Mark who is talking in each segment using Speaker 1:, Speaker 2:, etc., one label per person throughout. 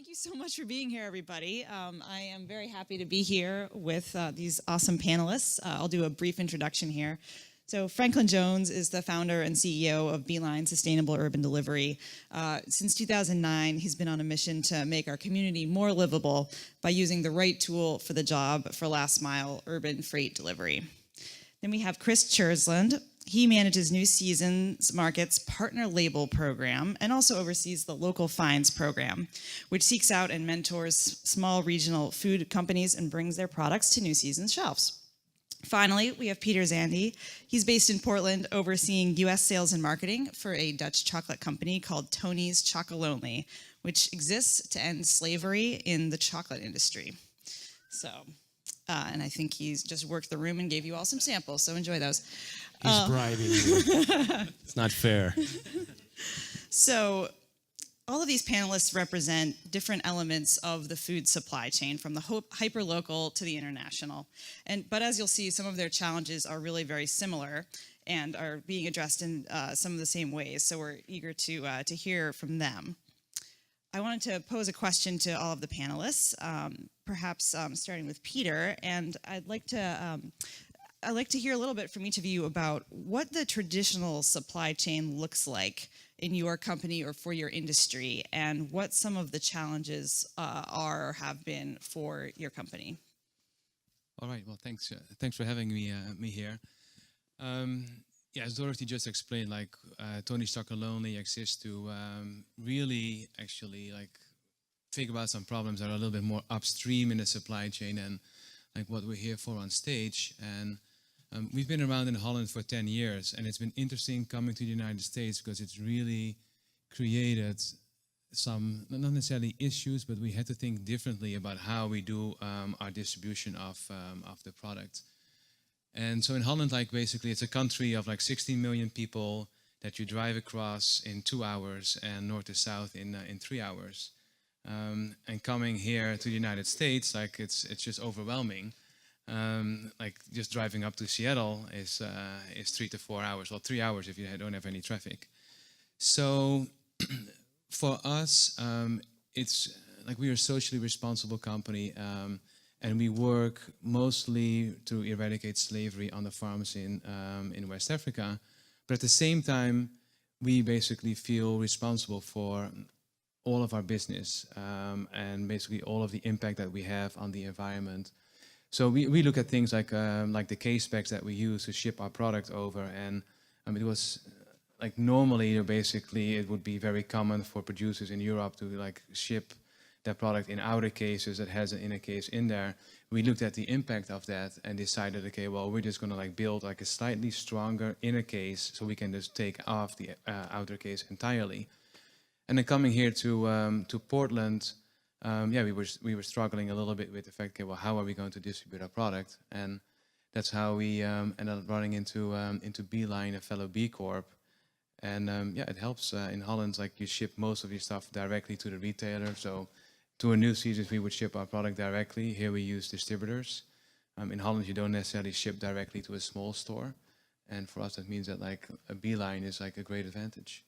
Speaker 1: Thank you so much for being here, everybody. I am very happy to be here with these awesome panelists. I'll do a brief introduction here. So Franklin Jones is the founder and CEO of Beeline Sustainable Urban Delivery. Since 2009, he's been on a mission to make our community more livable by using the right tool for the job for last mile urban freight delivery. Then we have Chris Tjersland. He manages New Seasons Market's partner label program and also oversees the Local Finds program, which seeks out and mentors small regional food companies and brings their products to New Seasons shelves. Finally, we have Peter Zandee. He's based in Portland, overseeing U.S. sales and marketing for a Dutch chocolate company called Tony's Chocolonely, which exists to end slavery in the chocolate industry. And I think he's just worked the room and gave you all some samples, so enjoy those.
Speaker 2: He's bribing you. It's not fair.
Speaker 1: So all of these panelists represent different elements of the food supply chain, from the hyper-local to the international. But as you'll see, some of their challenges are really very similar and are being addressed in some of the same ways, so we're eager to hear from them. I wanted to pose a question to all of the panelists, perhaps starting with Peter, and I'd like to hear a little bit from each of you about what the traditional supply chain looks like in your company or for your industry, and what some of the challenges are or have been for your company.
Speaker 3: All right. Well, thanks for having me here. Yeah, as Dorothy just explained, Tony's Chocolonely exists to really actually think about some problems that are a little bit more upstream in the supply chain and what we're here for on stage. And we've been around in Holland for 10 years, and it's been interesting coming to the United States because it's really created some, not necessarily issues, but we had to think differently about how we do our distribution of the product. And so in Holland, basically, it's a country of 16 million people that you drive across in 2 hours and north to south in 3 hours. And coming here to the United States, it's just overwhelming. Just driving up to Seattle is 3 to 4 hours, well, 3 hours if you don't have any traffic. So for us, it's we're a socially responsible company. And we work mostly to eradicate slavery on the farms in West Africa. But at the same time, we basically feel responsible for all of our business and basically all of the impact that we have on the environment. So we look at things like the case specs that we use to ship our product over. And it was normally, basically, it would be very common for producers in Europe to ship that product in outer cases that has an inner case in there. We looked at the impact of that and decided, okay, well, we're just going to build a slightly stronger inner case so we can just take off the outer case entirely. And then coming here to Portland, we were struggling a little bit with the fact, okay, well, how are we going to distribute our product? And that's how we ended up running into Beeline, a fellow B Corp. And it helps. In Holland, you ship most of your stuff directly to the retailer. So to a New Seasons, we would ship our product directly. Here we use distributors. In Holland, you don't necessarily ship directly to a small store. And for us, that means that a Beeline is a great advantage.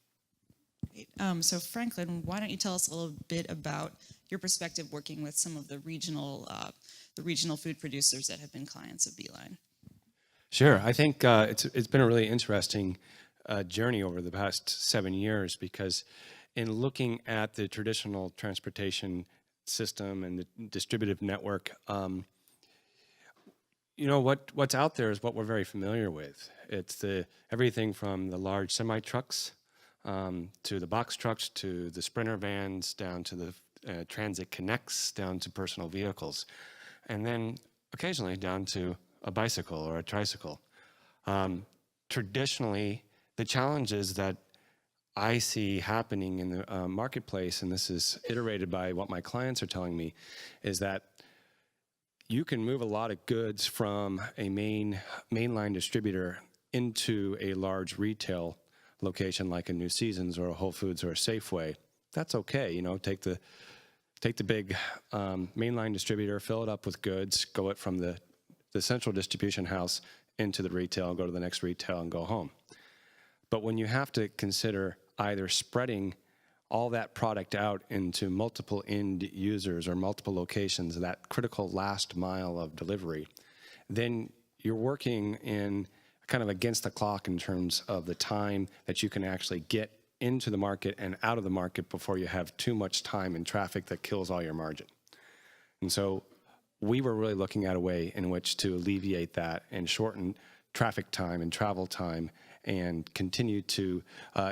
Speaker 1: Great. So Franklin, why don't you tell us a little bit about your perspective working with some of the regional food producers that have been clients of Beeline?
Speaker 4: Sure. I think it's been a really interesting journey over the past 7 years, because in looking at the traditional transportation system and the distributive network, what's out there is what we're very familiar with. It's everything from the large semi-trucks to the box trucks to the Sprinter vans, down to the Transit Connects, down to personal vehicles, and then occasionally down to a bicycle or a tricycle. Traditionally, the challenges that I see happening in the marketplace, and this is iterated by what my clients are telling me, is that you can move a lot of goods from a mainline distributor into a large retail location like a New Seasons or a Whole Foods or a Safeway. That's okay, take the big mainline distributor, fill it up with goods, go it from the central distribution house into the retail, go to the next retail and go home. But when you have to consider either spreading all that product out into multiple end users or multiple locations, that critical last mile of delivery, then you're working in kind of against the clock in terms of the time that you can actually get into the market and out of the market before you have too much time and traffic that kills all your margin. And so we were really looking at a way in which to alleviate that and shorten traffic time and travel time and continue to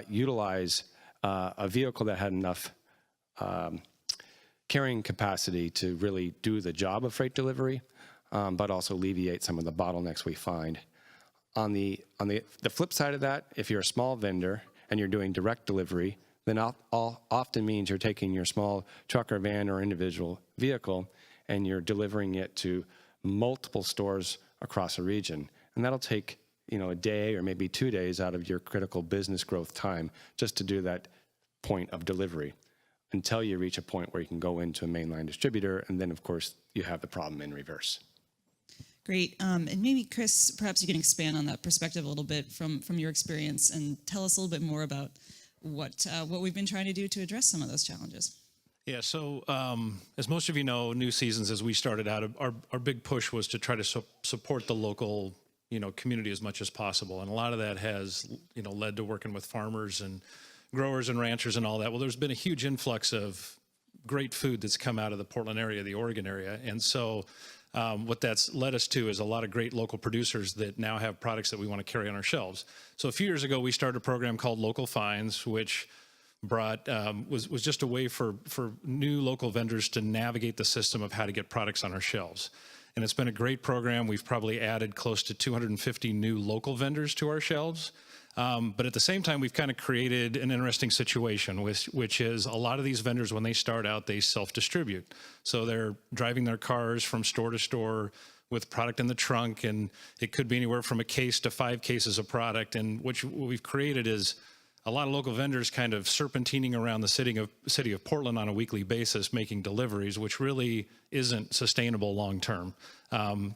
Speaker 4: utilize a vehicle that had enough carrying capacity to really do the job of freight delivery, but also alleviate some of the bottlenecks we find. On the flip side of that, if you're a small vendor and you're doing direct delivery, then often means you're taking your small truck or van or individual vehicle and you're delivering it to multiple stores across a region. And that'll take, a day or maybe 2 days out of your critical business growth time just to do that point of delivery until you reach a point where you can go into a mainline distributor. And then, of course, you have the problem in reverse.
Speaker 1: Great. And maybe, Chris, perhaps you can expand on that perspective a little bit from your experience and tell us a little bit more about what we've been trying to do to address some of those challenges.
Speaker 5: Yeah, so as most of you know, New Seasons, as we started out, our big push was to try to support the local, community as much as possible. And a lot of that has, led to working with farmers and growers and ranchers and all that. Well, there's been a huge influx of great food that's come out of the Portland area, the Oregon area. And so what that's led us to is a lot of great local producers that now have products that we want to carry on our shelves. So a few years ago, we started a program called Local Finds, which brought was just a way for new local vendors to navigate the system of how to get products on our shelves. And it's been a great program. We've probably added close to 250 new local vendors to our shelves. But at the same time, we've kind of created an interesting situation, which is a lot of these vendors, when they start out, they self-distribute. So they're driving their cars from store to store with product in the trunk, and it could be anywhere from a case to 5 cases of product. And what we've created is a lot of local vendors kind of serpentining around the city of Portland on a weekly basis, making deliveries, which really isn't sustainable long term.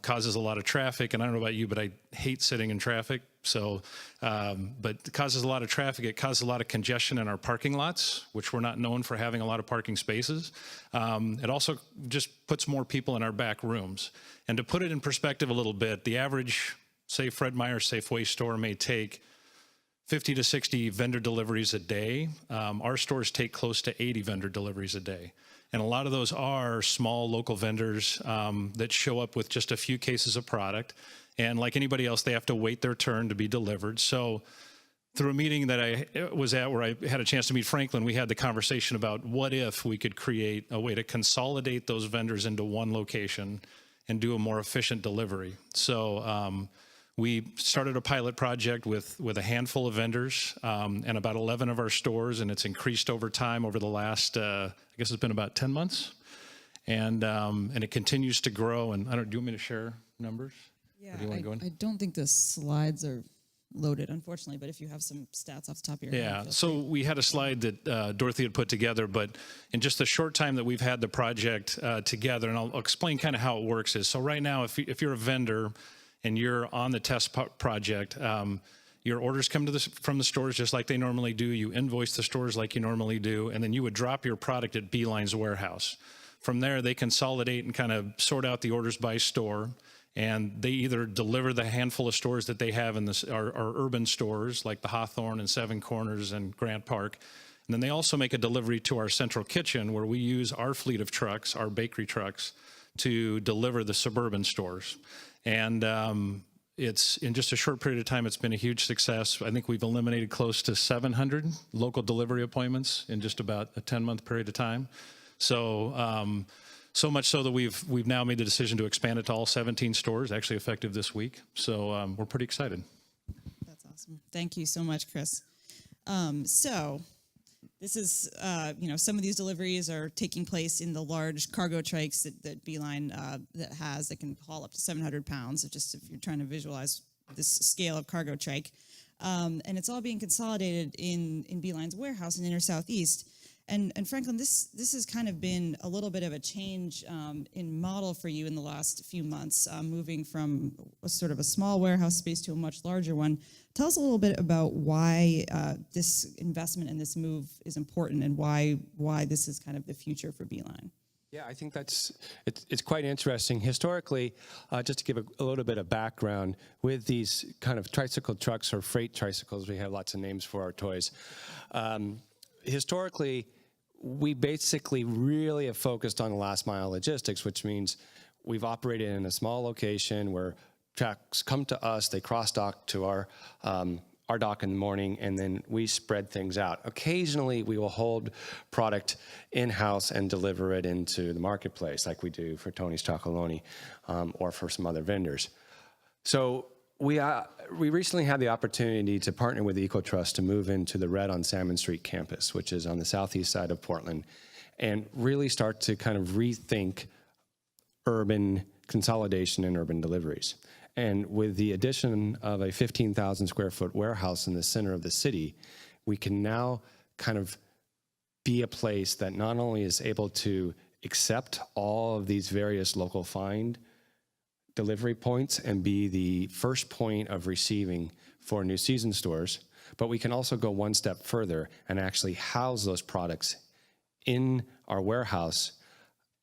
Speaker 5: Causes a lot of traffic, and I don't know about you, but I hate sitting in traffic. So, but it causes a lot of traffic. It causes a lot of congestion in our parking lots, which we're not known for having a lot of parking spaces. It also just puts more people in our back rooms. And to put it in perspective a little bit, the average, say, Fred Meyer Safeway store may take 50 to 60 vendor deliveries a day. Our stores take close to 80 vendor deliveries a day. And a lot of those are small local vendors that show up with just a few cases of product. And like anybody else, they have to wait their turn to be delivered. So through a meeting that I was at where I had a chance to meet Franklin, we had the conversation about what if we could create a way to consolidate those vendors into one location and do a more efficient delivery. So we started a pilot project with a handful of vendors and about 11 of our stores, and it's increased over time over the last, I guess it's been about 10 months. And it continues to grow. And do you want me to share numbers?
Speaker 1: Yeah,
Speaker 5: do you want to go in?
Speaker 1: I don't think the slides are loaded, unfortunately, but if you have some stats off the top of your head.
Speaker 5: Yeah, so we had a slide that Dorothy had put together, but in just the short time that we've had the project together, and I'll explain kind of how it works is, so right now, if you're a vendor and you're on the test project, your orders come from the stores just like they normally do. You invoice the stores like you normally do, and then you would drop your product at Beeline's warehouse. From there, they consolidate and kind of sort out the orders by store, and they either deliver the handful of stores that they have in our urban stores, like the Hawthorne and Seven Corners and Grant Park. And then they also make a delivery to our central kitchen, where we use our fleet of trucks, our bakery trucks, to deliver the suburban stores. And it's in just a short period of time, it's been a huge success. I think we've eliminated close to 700 local delivery appointments in just about a 10-month period of time. So, so much so that we've now made the decision to expand it to all 17 stores, actually effective this week. So we're pretty excited.
Speaker 1: That's awesome. Thank you so much, Chris. So this is, some of these deliveries are taking place in the large cargo trikes that Beeline that can haul up to 700 pounds, just if you're trying to visualize this scale of cargo trike. And it's all being consolidated in Beeline's warehouse in Inner Southeast. And Franklin, this has kind of been a little bit of a change in model for you in the last few months, moving from a sort of a small warehouse space to a much larger one. Tell us a little bit about why this investment and this move is important, and why this is kind of the future for Beeline.
Speaker 4: Yeah, I think it's quite interesting. Historically, just to give a little bit of background, with these kind of tricycle trucks or freight tricycles, we have lots of names for our toys. Historically, we basically really have focused on the last mile logistics, which means we've operated in a small location where trucks come to us, they cross dock to our dock in the morning, and then we spread things out. Occasionally, we will hold product in-house and deliver it into the marketplace, like we do for Tony's Chocolonely or for some other vendors. So we recently had the opportunity to partner with EcoTrust to move into the Red on Salmon Street campus, which is on the southeast side of Portland, and really start to kind of rethink urban consolidation and urban deliveries. And with the addition of a 15,000 square foot warehouse in the center of the city, we can now kind of be a place that not only is able to accept all of these various local find delivery points and be the first point of receiving for new season stores, but we can also go one step further and actually house those products in our warehouse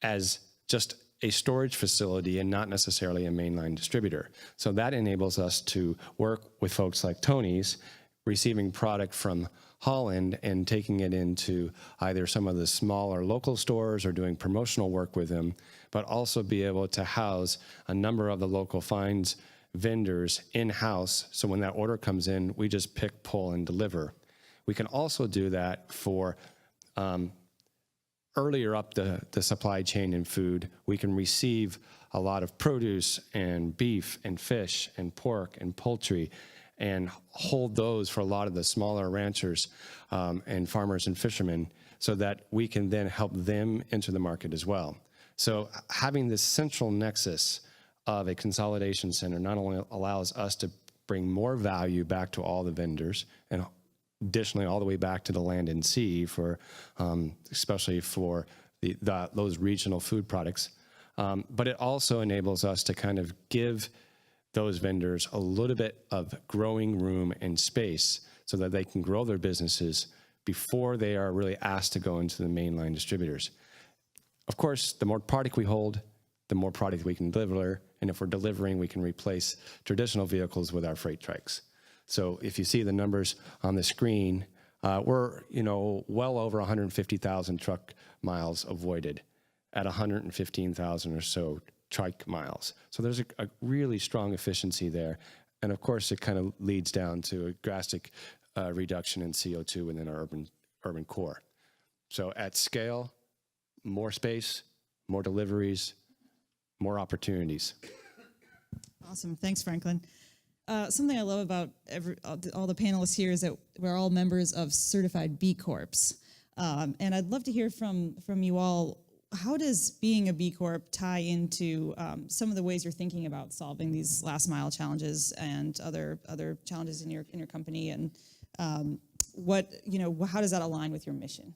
Speaker 4: as just a storage facility and not necessarily a mainline distributor. So that enables us to work with folks like Tony's, receiving product from Holland and taking it into either some of the smaller local stores or doing promotional work with them, but also be able to house a number of the local finds vendors in-house. So when that order comes in, we just pick, pull, and deliver. We can also do that for earlier up the supply chain in food. We can receive a lot of produce and beef and fish and pork and poultry and hold those for a lot of the smaller ranchers and farmers and fishermen, so that we can then help them enter the market as well. So having this central nexus of a consolidation center not only allows us to bring more value back to all the vendors, and additionally all the way back to the land and sea for, especially for those regional food products, but it also enables us to kind of give those vendors a little bit of growing room and space so that they can grow their businesses before they are really asked to go into the mainline distributors. Of course, the more product we hold, the more product we can deliver, and if we're delivering, we can replace traditional vehicles with our freight trucks. So if you see the numbers on the screen, we're well over 150,000 truck miles avoided at 115,000 or so trike miles. So there's a really strong efficiency there. And of course, it kind of leads down to a drastic reduction in CO2 within our urban core. So at scale, more space, more deliveries, more opportunities.
Speaker 1: Awesome. Thanks, Franklin. Something I love about all the panelists here is that we're all members of certified B Corps. And I'd love to hear from you all, how does being a B Corp tie into some of the ways you're thinking about solving these last mile challenges and other challenges in your company, and how does that align with your mission?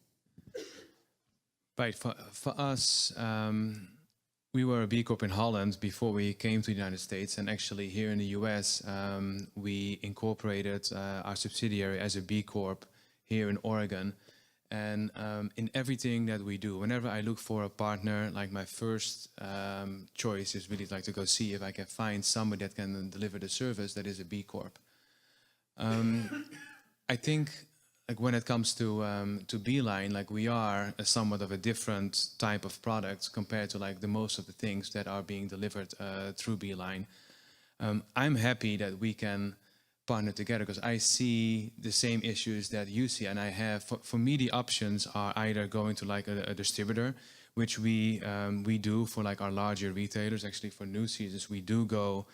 Speaker 3: Right, for us, we were a B Corp in Holland before we came to the United States, and actually here in the US, we incorporated our subsidiary as a B Corp here in Oregon. And in everything that we do, whenever I look for a partner, like my first choice is really like to go see if I can find somebody that can deliver the service that is a B Corp. I think, like when it comes to Beeline, like we are somewhat of a different type of product compared to like the most of the things that are being delivered through Beeline. I'm happy that we can partner together because I see the same issues that you see, and I have. For me, the options are either going to like a distributor, which we do for like our larger retailers. Actually, for new seasons, we do go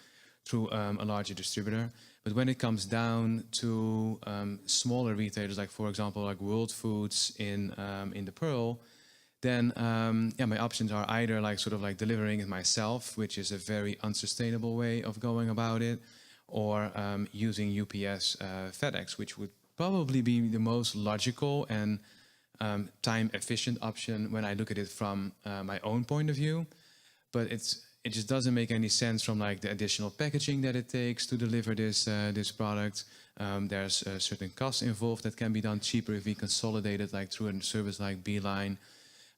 Speaker 3: through a larger distributor. But when it comes down to smaller retailers, like for example, like World Foods in the Pearl, then my options are either like sort of like delivering it myself, which is a very unsustainable way of going about it, or using UPS FedEx, which would probably be the most logical and time-efficient option when I look at it from my own point of view. But it just doesn't make any sense from like the additional packaging that it takes to deliver this product. There's certain costs involved that can be done cheaper if we consolidate it like through a service like Beeline.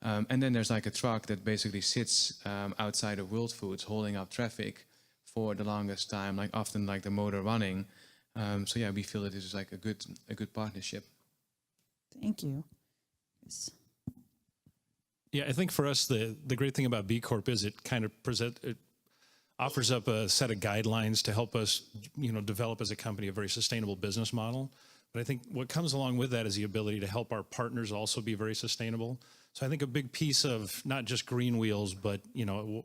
Speaker 3: And then there's like a truck that basically sits outside of World Foods holding up traffic for the longest time, like often like the motor running. So yeah, we feel that this is like a good partnership.
Speaker 1: Thank you. Yes.
Speaker 5: Yeah, I think for us, the great thing about B Corp is it kind of it offers up a set of guidelines to help us, develop as a company a very sustainable business model. But I think what comes along with that is the ability to help our partners also be very sustainable. So I think a big piece of not just Green Wheels, but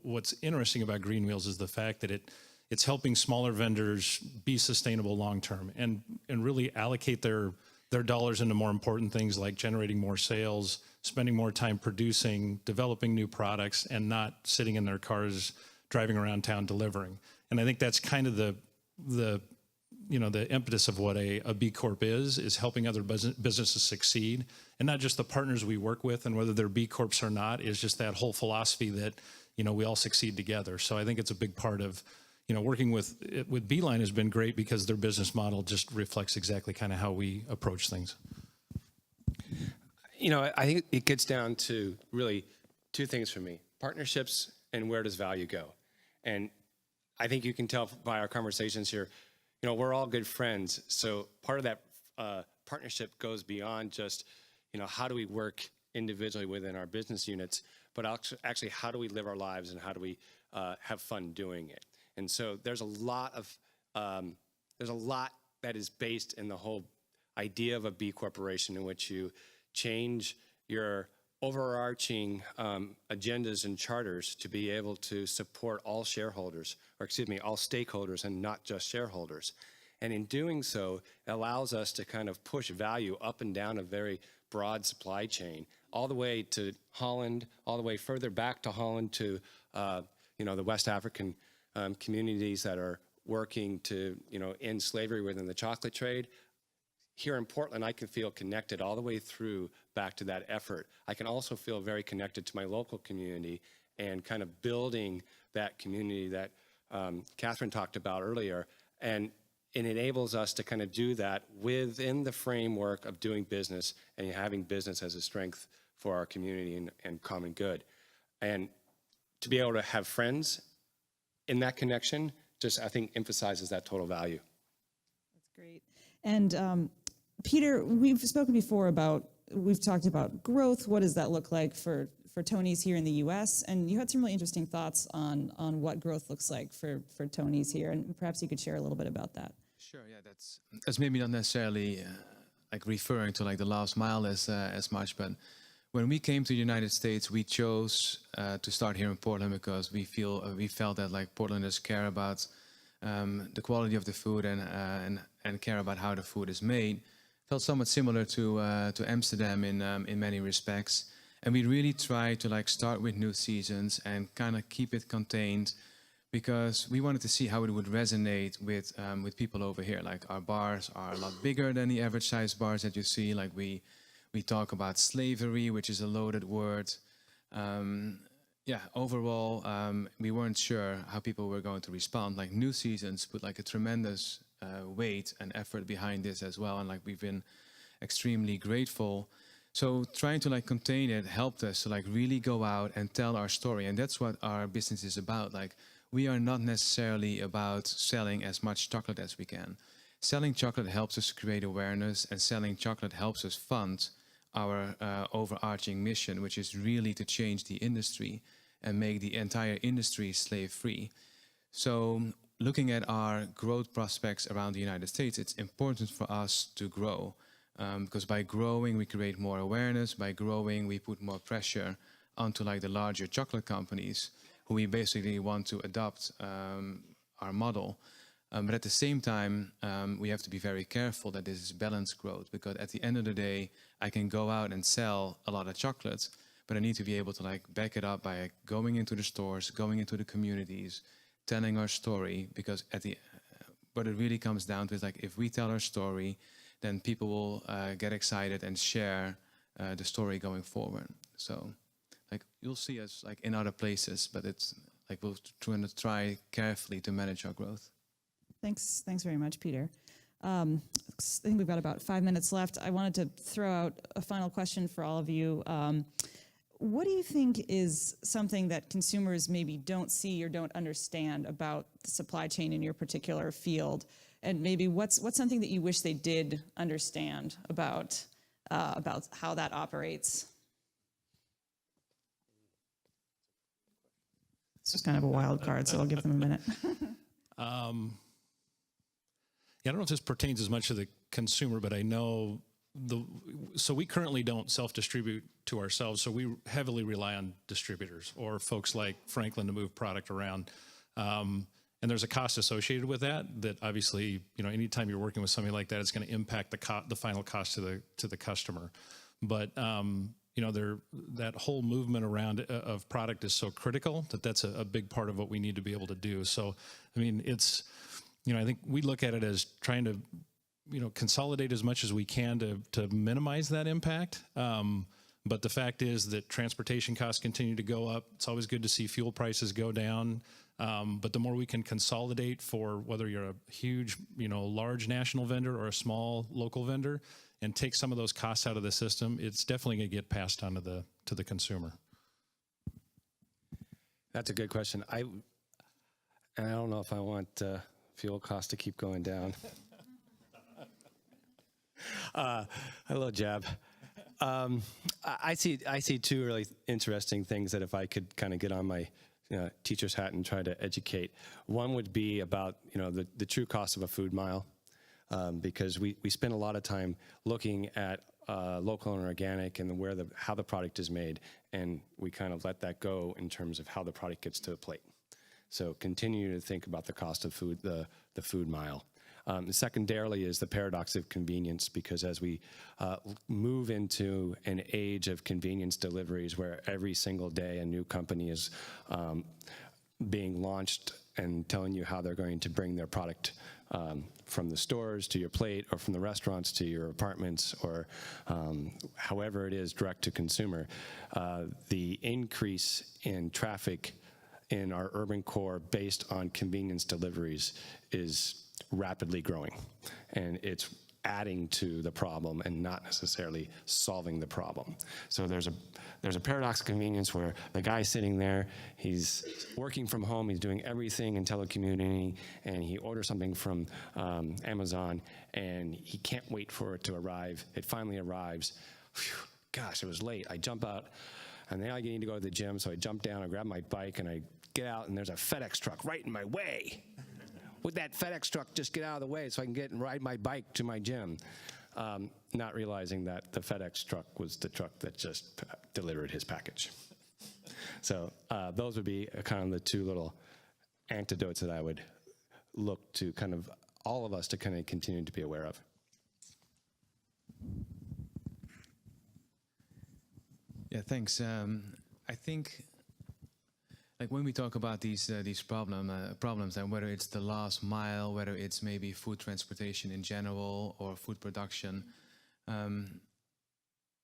Speaker 5: what's interesting about Green Wheels is the fact that it's helping smaller vendors be sustainable long term and really allocate their dollars into more important things like generating more sales, spending more time producing, developing new products, and not sitting in their cars driving around town delivering. And I think that's kind of the impetus of what a B Corp is helping other businesses succeed, and not just the partners we work with and whether they're B Corps or not, is just that whole philosophy that, we all succeed together. So I think it's a big part of, working with Beeline has been great because their business model just reflects exactly kind of how we approach things.
Speaker 4: I think it gets down to really two things for me: partnerships and where does value go. And I think you can tell by our conversations here, we're all good friends. So part of that partnership goes beyond just, how do we work individually within our business units, but actually how do we live our lives and how do we have fun doing it. And so there's a lot that is based in the whole idea of a B corporation, in which you change your overarching agendas and charters to be able to support all shareholders, or all stakeholders and not just shareholders. And in doing so, it allows us to kind of push value up and down a very broad supply chain, all the way to Holland, all the way further back to Holland to, the West African communities that are working to, end slavery within the chocolate trade. Here in Portland, I can feel connected all the way through back to that effort. I can also feel very connected to my local community and kind of building that community that Catherine talked about earlier. And it enables us to kind of do that within the framework of doing business and having business as a strength for our community and common good. And to be able to have friends in that connection just, I think, emphasizes that total value.
Speaker 1: That's great. And Peter, we've spoken before we've talked about growth. What does that look like for Tony's here in the U.S.? And you had some really interesting thoughts on what growth looks like for Tony's here. And perhaps you could share a little bit about that.
Speaker 3: Sure, yeah, that's maybe not necessarily like referring to like the last mile as much, but when we came to the United States, we chose to start here in Portland because we felt that like Portlanders care about the quality of the food and care about how the food is made. Felt somewhat similar to Amsterdam in many respects, and we really tried to like start with new seasons and kind of keep it contained, because we wanted to see how it would resonate with people over here. Like our bars are a lot bigger than the average size bars that you see. Like we talk about slavery, which is a loaded word. Overall, we weren't sure how people were going to respond. Like new seasons put like a tremendous weight and effort behind this as well, and like we've been extremely grateful. So trying to like contain it helped us to like really go out and tell our story, and that's what our business is about. Like we are not necessarily about selling as much chocolate as we can. Selling chocolate helps us create awareness, and selling chocolate helps us fund our overarching mission, which is really to change the industry and make the entire industry slave-free. So looking at our growth prospects around the United States, it's important for us to grow, because by growing, we create more awareness. By growing, we put more pressure onto like the larger chocolate companies who we basically want to adopt our model. But at the same time, we have to be very careful that this is balanced growth, because at the end of the day, I can go out and sell a lot of chocolates, but I need to be able to like back it up by going into the stores, going into the communities, telling our story, because what it really comes down to is like if we tell our story, then people will get excited and share the story going forward. So, like you'll see us like in other places, but it's like we'll try carefully to manage our growth.
Speaker 1: Thanks very much, Peter. I think we've got about 5 minutes left. I wanted to throw out a final question for all of you. What do you think is something that consumers maybe don't see or don't understand about the supply chain in your particular field? And maybe what's something that you wish they did understand about how that operates? It's just kind of a wild card, so I'll give them a minute.
Speaker 5: Yeah, I don't know if this pertains as much to the consumer, but I know so we currently don't self-distribute to ourselves, so we heavily rely on distributors or folks like Franklin to move product around. And there's a cost associated with that obviously, anytime you're working with something like that, it's going to impact the final cost to the customer. But that whole movement around of product is so critical that's a big part of what we need to be able to do. So, I mean, it's, I think we look at it as trying to, consolidate as much as we can to minimize that impact. But the fact is that transportation costs continue to go up. It's always good to see fuel prices go down. But the more we can consolidate for whether you're a huge, large national vendor or a small local vendor and take some of those costs out of the system, it's definitely going to get passed on to the consumer.
Speaker 4: That's a good question. I don't know if I want fuel costs to keep going down. A little jab. I see two really interesting things that if I could kind of get on my teacher's hat and try to educate. One would be about the true cost of a food mile, because we spend a lot of time looking at local and organic and how the product is made, and we kind of let that go in terms of how the product gets to the plate. So continue to think about the cost of food, the food mile. Secondarily is the paradox of convenience, because as we move into an age of convenience deliveries where every single day a new company is being launched and telling you how they're going to bring their product from the stores to your plate, or from the restaurants to your apartments, or however it is direct to consumer, the increase in traffic in our urban core based on convenience deliveries is rapidly growing, and it's adding to the problem and not necessarily solving the problem. So there's a paradox of convenience where the guy's sitting there, he's working from home, he's doing everything in telecommuting, and he orders something from Amazon, and he can't wait for it to arrive. It finally arrives. Whew, gosh, it was late. I jump out, and now I need to go to the gym, so I jump down, I grab my bike, and I get out, and there's a FedEx truck right in my way. Would that FedEx truck just get out of the way so I can get and ride my bike to my gym? Not realizing that the FedEx truck was the truck that just delivered his package. So those would be kind of the two little antidotes that I would look to kind of all of us to kind of continue to be aware of.
Speaker 3: Yeah, thanks. I think, like when we talk about these problems, and whether it's the last mile, whether it's maybe food transportation in general or food production,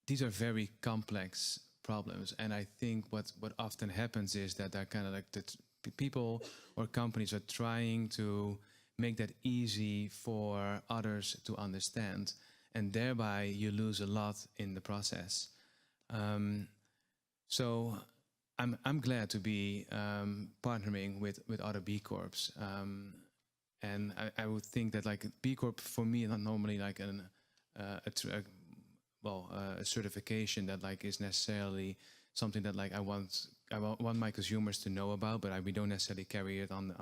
Speaker 3: these are very complex problems. And I think what often happens is that they're kind of like people or companies are trying to make that easy for others to understand, and thereby you lose a lot in the process. So I'm glad to be partnering with other B Corps, and I would think that like B Corp for me is not normally like a certification that like is necessarily something that like I want my consumers to know about, but we don't necessarily carry it on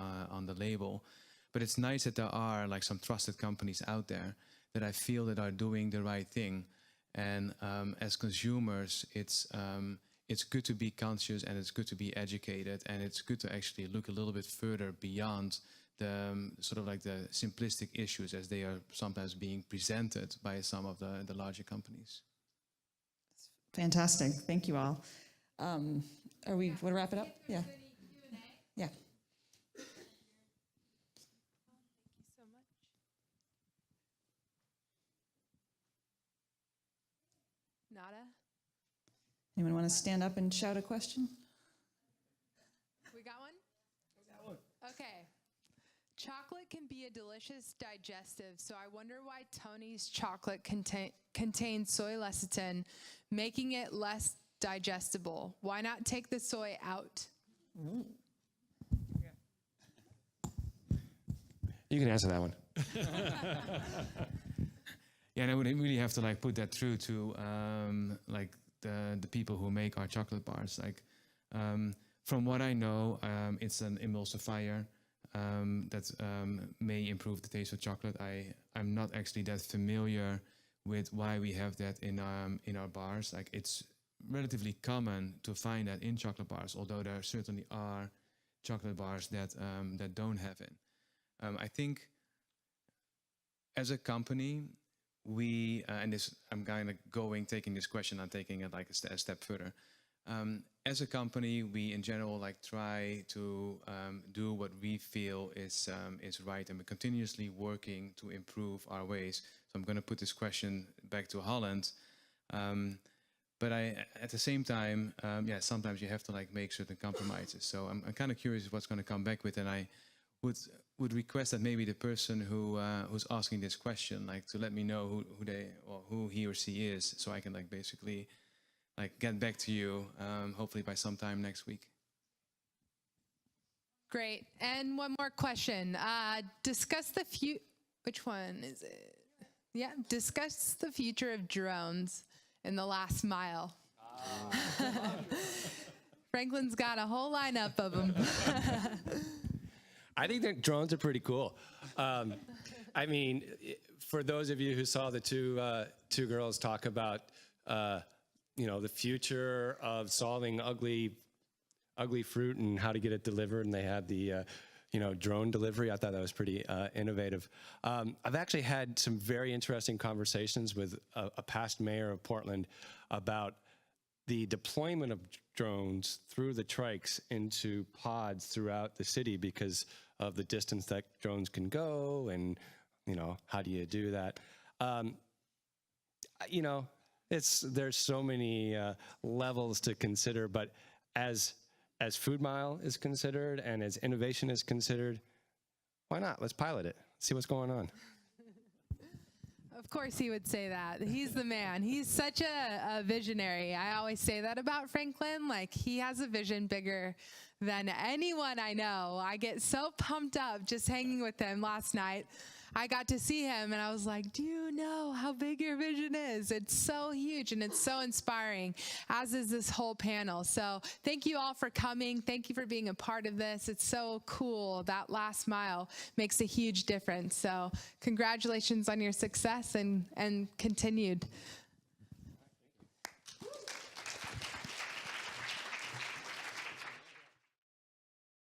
Speaker 3: the label. But it's nice that there are like some trusted companies out there that I feel that are doing the right thing, and as consumers, it's good to be conscious, and it's good to be educated, and it's good to actually look a little bit further beyond the sort of like the simplistic issues as they are sometimes being presented by some of the larger companies.
Speaker 1: Fantastic. Thank you all. Are we want to wrap it up? Yeah. Yeah.
Speaker 6: Thank you so much. Nada?
Speaker 1: Anyone want to stand up and shout a question?
Speaker 6: We got one? Okay. Chocolate can be a delicious digestive, so I wonder why Tony's chocolate contains soy lecithin, making it less digestible. Why not take the soy out?
Speaker 4: You can answer that one.
Speaker 3: Yeah, and I would really have to like put that through to like the people who make our chocolate bars. Like from what I know, it's an emulsifier that may improve the taste of chocolate. I'm not actually that familiar with why we have that in our bars. Like it's relatively common to find that in chocolate bars, although there certainly are chocolate bars that that don't have it. I think as a company, we and this I'm kind of taking this question, I'm taking it like a step further. As a company, we in general like try to do what we feel is right, and we're continuously working to improve our ways. So I'm going to put this question back to Holland. But at the same time, yeah, sometimes you have to like make certain compromises. So I'm kind of curious what's going to come back with, and I would request that maybe the person who's asking this question, like, to let me know who he or she is, so I can like basically like get back to you, hopefully by sometime next week.
Speaker 6: Great. And one more question. Discuss the which one is it? Yeah, discuss the future of drones in the last mile. Franklin's got a whole lineup of them.
Speaker 4: I think that drones are pretty cool. I mean, for those of you who saw the two girls talk about, the future of solving ugly fruit and how to get it delivered, and they had the, drone delivery. I thought that was pretty innovative. I've actually had some very interesting conversations with a past mayor of Portland about the deployment of drones through the trikes into pods throughout the city because of the distance that drones can go, and how do you do that? There's so many levels to consider, but as Food Mile is considered and as innovation is considered, why not? Let's pilot it. See what's going on.
Speaker 6: Of course he would say that. He's the man. He's such a visionary. I always say that about Franklin. Like, he has a vision bigger than anyone I know. I get so pumped up just hanging with him. Last night, I got to see him, and I was like, do you know how big your vision is? It's so huge, and it's so inspiring, as is this whole panel. So thank you all for coming. Thank you for being a part of this. It's so cool. That last mile makes a huge difference. So congratulations on your success and continued